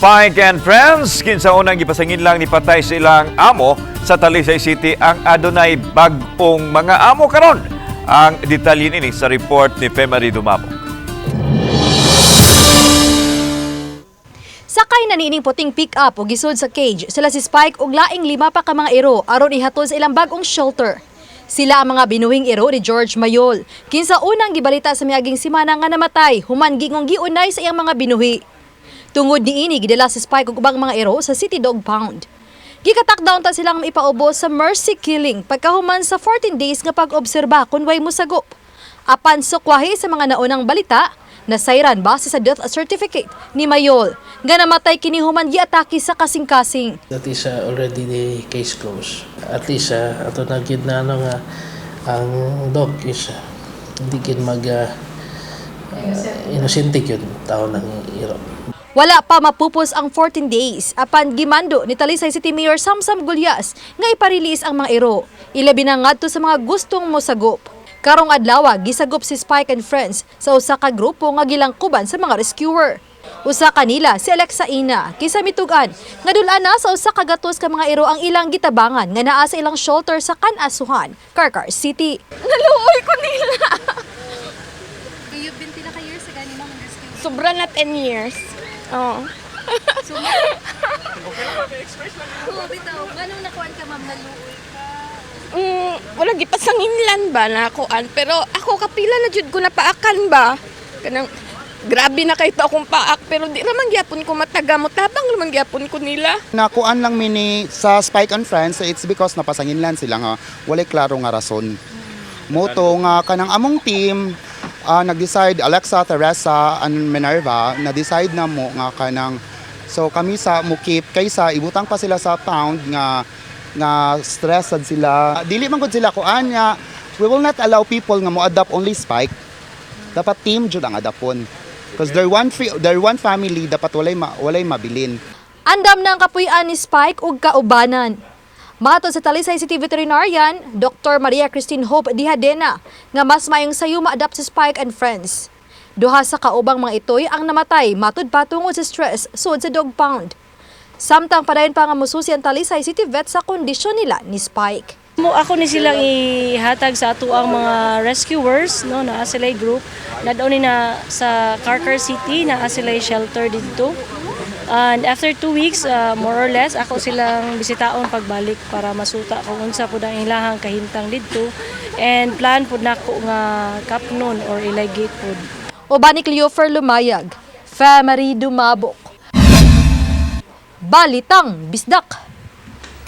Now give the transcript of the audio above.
Spike and Friends, kinsa unang gipasangin lang ni patay sa ilang amo sa Talisay City ang adunay bag-ong mga amo karon. Ang detalye nini sa report ni Femari Dumamo. Sakay na niining puting pick-up o gisod sa cage sila si Spike ug laing 5 pa ka mga iro aron ihatod sa ilang bag-ong shelter. Sila ang mga binuhing iro ni George Mayol. Kinsa unang gibalita sa miaging semana nga namatay, human gingong giunay sa iyang mga binuhi. Tungod niini gidala si Spike ug ubang mga iro sa City Dog Pound. Gikatakdown ta silang maipaubos sa mercy killing pagkahuman sa 14 days nga pag-obserba kun way musagop. Apan sukwahi sa mga naunang balita, nasayran base sa death certificate ni Mayol nga namatay kini human giatake sa kasing-kasing. That is already the case closed. At least ato na gid na ano nga ang doc is hindi gid mag innocent yun tao ng iro. Wala pa mapupos ang 14 days apan gimando ni Talisay City Mayor Samsam Gulyas nga iparilis ang mga iro. Ilabi na ngadto sa mga gustong mosagop. Karong adlaw gisagop si Spike and Friends sa usa ka grupo nga gilangkuban sa mga rescuer. Usa kanila si Alexa Ina, kisa mitugan nga dul-an na sa usa ka gatos ka mga iro ang ilang gitabangan nga naa sa ilang shelter sa Canasuhan, Carcar City. Naluoy ko nila. You've been pila ka years sa ganina mga rescue. Sobra na 10 years. Oh. So, bitaw, ganun nakuan ka ma'am, naluoy ka? Wala gipasanginlan ba na akoan, pero ako kapila na jud ko napaakan ba. Kanang grabe na kay to akong paak, pero di raman gyapon ko matagamot, tabang raman gyapon ko nila. Nakuan lang mini sa Spike and Friends, it's because napasangin lang sila nga walay klaro nga rason. Moto nga kanang among team nag-decide, Alexa, Teresa, and Minerva, na-decide na mo nga kanang so kami sa mukip kaysa ibutang pa sila sa pound nga stressed sila. Dili man gud sila kuan nga we will not allow people nga mo adopt only Spike. Dapat team jud ang adapon. Because they're one family, dapat walay mabilin. Andam na ang kapuy-an ni Spike ug kaubanan. Matod sa Talisay City Veterinarian, Dr. Maria Christine Hope Dihadena, nga mas mayong sayo ma-adapt si Spike and Friends. Duha sa kaubang mga itoy ang namatay matod patungod sa stress sud sa dog pound. Samtang padayon pa nga mususi ang Talisay City Vet sa kondisyon nila ni Spike. Ako ni silang ihatag sa ato ang mga rescuers, no, na sila group. Nadaw ni na sa Carcar City na sila shelter dito. And after 2 weeks, more or less, ako silang bisitaon pagbalik para masuta kung unsa po ang ilahang kahintang dito. And plan po na ko nga kapnon or ilagate po. Uban ni Cleofer Lumayag, Femari Dumabok. Balitang Bisdak.